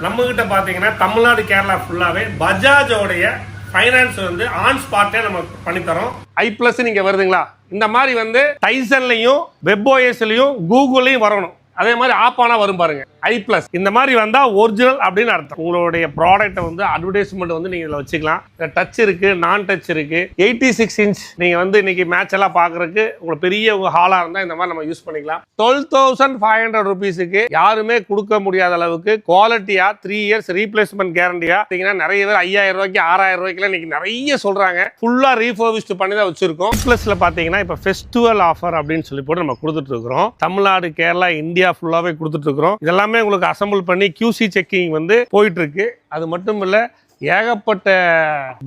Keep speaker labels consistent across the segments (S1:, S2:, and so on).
S1: நம்ம கிட்ட பாத்தீங்கன்னா தமிழ்நாடு கேரளா ஃபுல்லாவே பஜாஜோடைய ஃபைனான்ஸ் வந்து ஆன் ஸ்பாட்டே நம்ம பண்ணி தரோம். i+ நீங்க வருதுங்களா, இந்த மாதிரி வந்து டைசன்லயும் வெப்ஓஎஸ்லயும் கூகுள்லயும் வரணும். அதே மாதிரி ஆப் ஆனா வரும் பாருங்க i+ இந்த மாதிரி வந்தா ஒரிஜினல் அப்படின்னு அர்த்தம். உங்களுடைய ப்ராடக்ட்டை வந்து அட்வர்டைஸ்மெண்ட் வந்து நீங்க இதுல வச்சுக்கலாம். டச் இருக்கு, நான் டச் இருக்கு. 86 இன்ச் நீங்க வந்து இன்னைக்கு மேட்ச் எல்லாம் பாக்குறதுக்கு உங்களுக்கு பெரிய ஹாலா இருந்தா இந்த மாதிரி நம்ம யூஸ் பண்ணிக்கலாம். 12,500 rupeesக்கு யாருமே கொடுக்க முடியாத அளவுக்கு குவாலிட்டியா 3 years ரீப்ளேஸ்மெண்ட் கேரண்டியா நிறைய பேர் 5,000 ரூபாய்க்கு 6,000 ரூபாய்க்கு இன்னைக்கு நிறைய சொல்றாங்க. ஃபுல்லா ரீஃபர்பிஷ்ட் பண்ணி தான் வச்சிருக்கோம். ப்ளஸ்ல பாத்தீங்கன்னா இப்ப ஃபெஸ்டிவல் ஆஃபர் அப்படின்னு சொல்லி போட்டு நம்ம கொடுத்துட்டு இருக்கிறோம். தமிழ்நாடு, கேரளா, இந்தியா ஃபுல்லாவே கொடுத்துட்டு இருக்கிறோம். இதெல்லாம் உங்களுக்கு அசெம்பிள் பண்ணி QC செக்கிங் வந்து போயிட்டு இருக்கு. அது மட்டும் இல்ல, ஏகப்பட்ட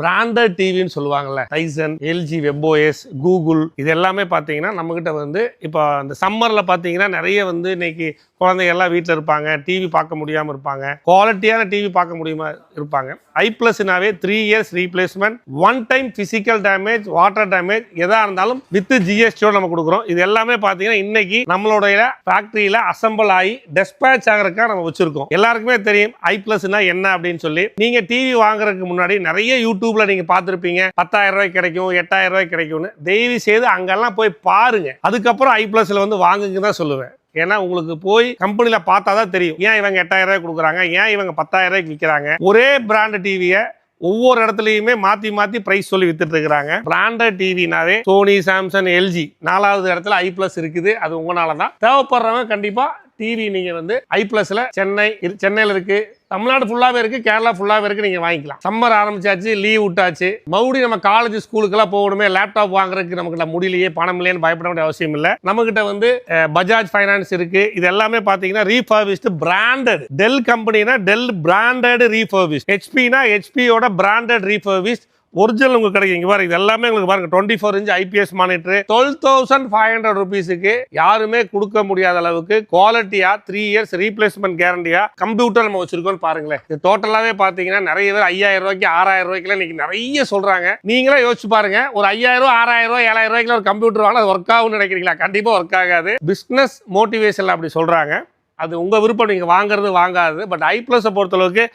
S1: பிராண்டட் டிவின்னு சொல்லுவாங்கல்ல, டைசன், LG, வெப்ஓஎஸ், கூகுள், இது எல்லாமே பார்த்தீங்கன்னா நம்மகிட்ட வந்து இப்போ இந்த சம்மரில் பார்த்தீங்கன்னா நிறைய வந்து இன்னைக்கு குழந்தைங்க எல்லாம் வீட்டில் இருப்பாங்க, டிவி பார்க்க முடியாமல் இருப்பாங்க, குவாலிட்டியான டிவி பார்க்க முடியாம இருப்பாங்க. i+னாவே 3 years replacement, 1 time physical damage, water damage எதா இருந்தாலும் வித் GSTயோட நம்ம கொடுக்குறோம். இது எல்லாமே பார்த்தீங்கன்னா இன்னைக்கு நம்மளுடைய ஃபேக்டரியில அசம்பிள் ஆகி டெஸ்பேச் ஆகிறதுக்காக நம்ம வச்சிருக்கோம். எல்லாருக்குமே தெரியும் i+னா என்ன அப்படின்னு சொல்லி. நீங்க டிவி வாங்குறதுக்கு முன்னாடி நிறைய யூடியூப்ல நீங்க பார்த்துருப்பீங்க, 10,000 ரூபாய்க்கு கிடைக்கும், 8,000 ரூபாய்க்கு கிடைக்கும்னு. தயவு செய்து அங்கெல்லாம் போய் பாருங்க, அதுக்கப்புறம் i+ல வந்து வாங்குங்க தான் சொல்லுவேன். ஏன்னா உங்களுக்கு போய் கம்பெனில பார்த்தா தான் தெரியும் ஏன் இவங்க 8,000 ரூபாய் கொடுக்குறாங்க, ஏன் இவங்க 10,000 ரூபாய்க்கு விற்கிறாங்க. ஒரே பிராண்ட் டிவியை ஒவ்வொரு இடத்துலயுமே மாத்தி மாத்தி பிரைஸ் சொல்லி வித்துட்டு இருக்காங்க. பிராண்டட் டிவினாவே சோனி, சாம்சங், LG 4வது இடத்துல i+ இருக்குது. அது உங்களால தான். தேவைப்படுறவங்க கண்டிப்பா டிவி நீங்க வந்து i+ல சென்னையில இருக்கு, தமிழ்நாடு ஃபுல்லாவே இருக்கு, கேரளா ஃபுல்லாவே இருக்கு, நீங்க வாங்கிக்கலாம். சம்மர் ஆரம்பிச்சாச்சு, லீவ் விட்டாச்சு, மறுபடியும் நம்ம காலேஜ் ஸ்கூலுக்கெல்லாம் போகணுமே, லேப்டாப் வாங்குறதுக்கு நமக்கு முடியலையே, பணம் இல்லையேன்னு பயப்பட வேண்டிய அவசியம் இல்லை. நம்ம கிட்ட வந்து பஜாஜ் ஃபைனான்ஸ் இருக்கு. இது எல்லாமே பாத்தீங்கன்னா ரீஃபர்பிஷ்டு பிராண்டட். டெல் கம்பெனினா டெல் பிராண்டட் ரீஃபர்பிஷ்ட், ஹெச்பினா ஹெச்பியோட பிராண்டட் ரீஃபர்பிஷ்ட் ஒரிஜினல் உங்களுக்கு கிடைக்கும். இங்க பாருங்க, இது எல்லாமே உங்களுக்கு பாருங்க 24 inch IPS மானிட்டர் 12,500 rupeesக்கு யாருமே கொடுக்க முடியாத அளவுக்கு குவாலிட்டியா 3 years ரீப்ளேஸ்மெண்ட் கேரண்டியா கம்ப்யூட்டர் நம்ம வச்சிருக்கோம். பாருங்களேன், இது டோட்டலாவே பாத்தீங்கன்னா நிறைய பேர் 5,000 ரூபாய்க்கு 6,000 ரூபாய்க்கு இன்னைக்கு நிறைய சொல்றாங்க. நீங்களே யோசிச்சு பாருங்க, ஒரு 5,000, 6,000, 7,000 ரூபாய்க்கு ஒரு கம்ப்யூட்டர் வாங்க, அது ஒர்க் ஆகும்னு நினைக்கிறீங்களா? கண்டிப்பா ஒர்க் ஆகாது. பிசினஸ் மோட்டிவேஷன்ல அப்படி சொல்றாங்க, அது உங்க விருப்பம், நீங்க வாங்குறது வாங்காது. பட் i+ஸை பொறுத்தளவுக்கு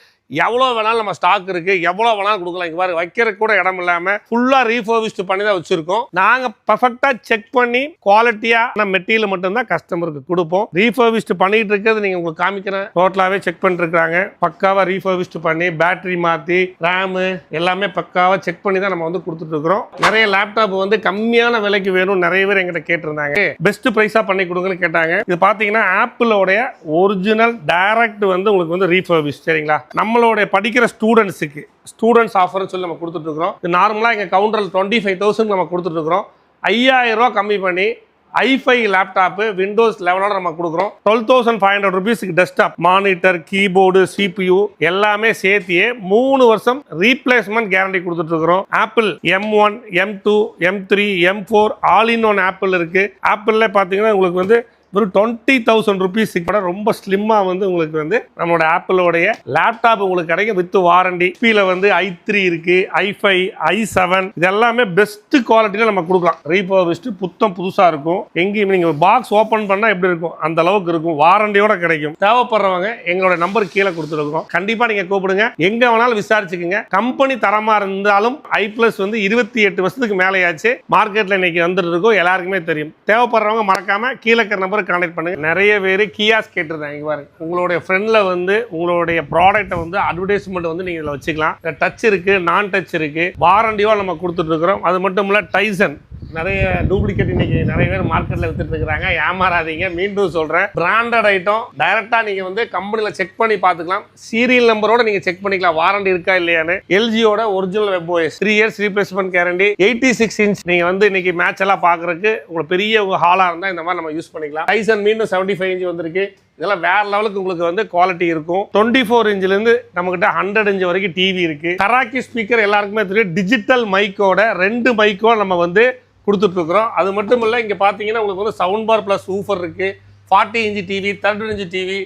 S1: எவ்வளோ வேணாலும் நம்ம ஸ்டாக் இருக்கு, எவ்வளோ வேணாலும் கொடுக்கலாம். இங்க பாருங்க, வைக்கிறதுக்கு கூட இடம் இல்லாம ஃபுல்லா ரீஃபர்பிஷ்ட் பண்ணி தான் வச்சிருக்கோம். நாங்க பர்ஃபெக்ட்டா செக் பண்ணி குவாலிட்டியான மெட்டீரியல் மட்டும் தான் கஸ்டமருக்கு கொடுப்போம். ரீஃபர்பிஷ்ட் பண்ணிட்டு இருக்கிறது நீங்க உங்களுக்கு காமிக்கிறேன். டோட்டலாவே செக் பண்ணிட்டு இருக்காங்க, பக்காவா ரீஃபர்பிஷ்ட் பண்ணி பேட்டரி மாத்தி ரேம் எல்லாமே பக்காவா செக் பண்ணி தான் நம்ம வந்து கொடுத்துட்டு இருக்கிறோம். நிறைய லேப்டாப் வந்து கம்மியான விலைக்கு வேணும் நிறைய பேர் எங்கிட்ட கேட்டிருந்தாங்க, பெஸ்ட் பிரைஸா பண்ணி கொடுங்கன்னு கேட்டாங்க. இது பாத்தீங்கன்னா ஆப்பிளோடைய ஒரிஜினல் டைரக்ட் வந்து உங்களுக்கு வந்து ரீஃபர்பிஷ்ட். சரிங்களா, நம்மளுடைய படிக்கிற ஸ்டூடெண்ட்ஸ் ஆஃபர்னு சொல்லி நம்ம கொடுத்துட்டு இருக்கிறோம். இது நார்மலா எங்க கவுண்டர்ல 25,000 நம்ம கொடுத்துட்டு இருக்கிறோம். 5,000 ரூபாய் கம்மி பண்ணி i5 லேப்டாப் விண்டோஸ் 11ஓட நம்ம கொடுக்குறோம். 12,500 rupeesக்கு டெஸ்க்டாப், மானிட்டர், கீபோர்டு, CPU எல்லாமே சேர்த்தியே 3 வருஷம் ரீப்ளேஸ்மெண்ட் கேரண்டி கொடுத்துட்டு இருக்கிறோம். Apple M1, M2, M3, M4 all in one apple இருக்கு. ஆப்பிள்ல பாத்தீங்கன்னா உங்களுக்கு வந்து ஒரு 20,000 rupees கூட ரொம்ப ஸ்லிம்மா வந்து உங்களுக்கு வந்து நம்மளோட ஆப்பிளோடைய லேப்டாப் உங்களுக்கு கிடைக்கும் வித் வாரண்டி. ஹெச்பில வந்து i3 இருக்கு, i5, i7 இது எல்லாமே பெஸ்ட் குவாலிட்டியில நம்ம கொடுக்கலாம். ரீஃபர்பிஷ்ட் புத்தம் புதுசா இருக்கும். எங்கேயும் நீங்க பாக்ஸ் ஓபன் பண்ணா எப்படி இருக்கும் அந்த அளவுக்கு இருக்கும், வாரண்டியோட கிடைக்கும். தேவைப்படுறவங்க எங்களோட நம்பர் கீழே கொடுத்துருக்கோம், கண்டிப்பா நீங்க கூப்பிடுங்க, எங்க வேணாலும் விசாரிச்சுக்குங்க. கம்பெனி தரமா இருந்தாலும் i+ வந்து 28 வருஷத்துக்கு மேலேயாச்சு மார்க்கெட்ல இன்னைக்கு வந்துட்டு இருக்கோம், எல்லாருக்குமே தெரியும். தேவைப்படுறவங்க மறக்காம கீழே இருக்கிற நம்பர் கான்டாக்ட் பண்ணுங்க. நிறைய பேர் கியாஸ் கேட்டிருந்தாங்க. இங்க பாருங்க, உங்களுடைய ஃப்ரெண்ட்ல வந்து உங்களுடைய ப்ராடக்ட்டை வந்து அட்வர்டைஸ்மெண்ட் வந்து நீங்க இதுல வச்சுக்கலாம். டச் இருக்கு, நான் டச் இருக்கு, வாரண்டியோட நம்ம கொடுத்துட்டு இருக்கிறோம். அது மட்டும் இல்ல, டைசன் நிறைய டூப்ளிகேட் இன்னைக்கு நிறைய பேர் மார்க்கெட்ல வித்துட்டு இருக்காங்க, ஏமாறாதீங்க. மீண்டும் சொல்றேன், பிராண்டட் ஐட்டம் டைரக்டா நீங்க வந்து கம்பெனில செக் பண்ணி பாத்துக்கலாம். சீரியல் நம்பரோட நீங்க செக் பண்ணிக்கலாம் வாரண்டி இருக்கா இல்லையான்னு. LGயோட original webOS 3 years replacement guarantee, 86 inch நீங்க வந்து இன்னைக்கு மேட்ச் எல்லாம் பாக்குறதுக்கு உங்களுக்கு பெரிய ஹாலா இருந்தா இந்த மாதிரி நம்ம யூஸ் பண்ணிக்கலாம். டைசன் மீண்டும் 75 inch வந்திருக்கு. இதெல்லாம் வேற லெவலுக்கு உங்களுக்கு வந்து குவாலிட்டி இருக்கும். 24 inchல இருந்து நம்மகிட்ட 100 inch வரைக்கும் டிவி இருக்கு. கராக்கி ஸ்பீக்கர் எல்லாருக்குமே தெரியும், டிஜிட்டல் மைக்கோட 2 மைக்கோ நம்ம வந்து கொடுத்துட்டு இருக்கிறோம். அது மட்டும் இல்லை, இங்கே பார்த்தீங்கன்னா உங்களுக்கு வந்து சவுண்ட் பார் ப்ளஸ் ஊஃபர் இருக்கு, 40 inch டிவி, 30 inch டிவி,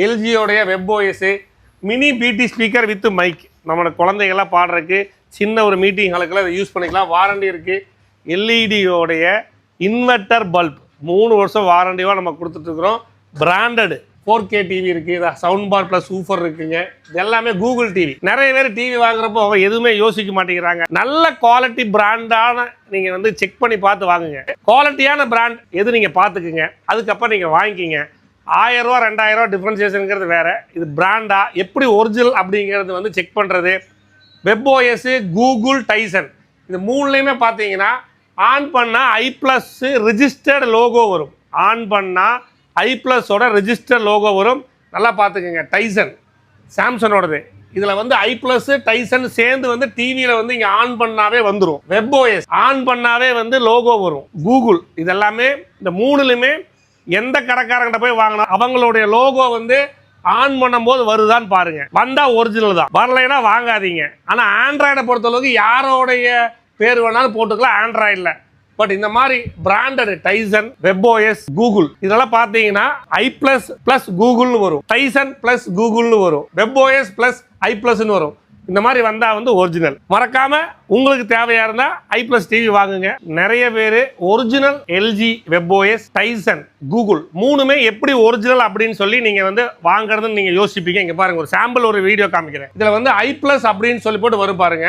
S1: LGயோடைய webOS, mini BT speaker with mic. நம்மளோட குழந்தைகள்லாம் பாடுறதுக்கு சின்ன ஒரு மீட்டிங் ஹாலுக்கெல்லாம் இதை யூஸ் பண்ணிக்கலாம். வாரண்டி இருக்கு. LED-யோடைய இன்வெர்டர் பல்ப் 3 வருஷம் வாரண்டியோட நம்ம கொடுத்துட்டு இருக்கிறோம். பிராண்டட் 4K டிவி இருக்குது, சவுண்ட் பார் ப்ளஸ் ஊஃபர் இருக்குங்க. இது எல்லாமே கூகுள் டிவி. நிறைய பேர் டிவி வாங்குறப்போ எதுவுமே யோசிக்க மாட்டேங்கிறாங்க. நல்ல குவாலிட்டி பிராண்டான நீங்கள் வந்து செக் பண்ணி பார்த்து வாங்குங்க. குவாலிட்டியான பிராண்ட் எது நீங்கள் பார்த்துக்குங்க, அதுக்கப்புறம் நீங்கள் வாங்கிக்கிங்க. 1000 ரூபா 2000 ரூபா டிஃப்ரென்சியேஷனுங்கிறது வேறு. இது பிராண்டா எப்படி ஒரிஜினல் அப்படிங்கிறது வந்து செக் பண்ணுறது. WebOS, கூகுள், டைசன் இது மூணுலேயுமே பார்த்தீங்கன்னா ஆன் பண்ணால் i+ ரிஜிஸ்டர்டு லோகோ வரும். ஆன் பண்ணால் i+ஓட ரிஜிஸ்டர் லோகோ வரும். நல்லா பார்த்துக்குங்க. டைசன் சாம்சங்கோடது. இதில் வந்து i+ டைசன் சேர்ந்து வந்து டிவியில் வந்து இங்கே ஆன் பண்ணாவே வந்துடும். WebOS ஆன் பண்ணாவே வந்து லோகோ வரும். கூகுள் இதெல்லாமே இந்த மூணுலையுமே எந்த கடைக்காரங்கிட்ட போய் வாங்கினா அவங்களுடைய லோகோ வந்து ஆன் பண்ணும்போது வருதான்னு பாருங்க. வந்தால் ஒரிஜினல் தான், வரலைன்னா வாங்காதீங்க. ஆனால் ஆண்ட்ராய்டை பொறுத்தளவுக்கு யாரோடைய பேர் வேணாலும் போட்டுக்கலாம் ஆண்ட்ராய்டில். பட் இந்த மாதிரி பிராண்டட் டைசன், WebOS, கூகுள் இதெல்லாம் பார்த்தீங்கன்னா i+ கூகுள்னு வரும், டைசன் ப்ளஸ் கூகுள்னு வரும், WebOS ப்ளஸ் i+ன்னு வரும். இந்த மாதிரி வந்தால் வந்து ஒரிஜினல். மறக்காம உங்களுக்கு தேவையா இருந்தால் i+ டிவி வாங்குங்க. நிறைய பேர் original LG, WebOS, Tizen, Google மூணுமே எப்படி ஒரிஜினல் அப்படின்னு சொல்லி நீங்கள் வந்து வாங்குறதுன்னு நீங்கள் யோசிப்பீங்க. இங்கே பாருங்க, ஒரு சாம்பிள் ஒரு வீடியோ காமிக்கிறேன். இதில் வந்து i+ அப்படின்னு சொல்லி போட்டு வரும் பாருங்க.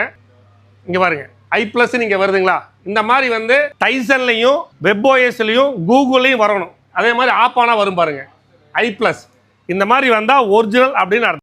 S1: இங்கே பாருங்க, i+ நீங்க வருதுங்களா? இந்த மாதிரி வந்து டைசன்லையும் WebOSலையும் கூகுள்லையும் வரணும். அதே மாதிரி ஆப் ஆனா வரும் பாருங்க i+. இந்த மாதிரி வந்தால் ஒரிஜினல் அப்படின்னு அர்த்தம்.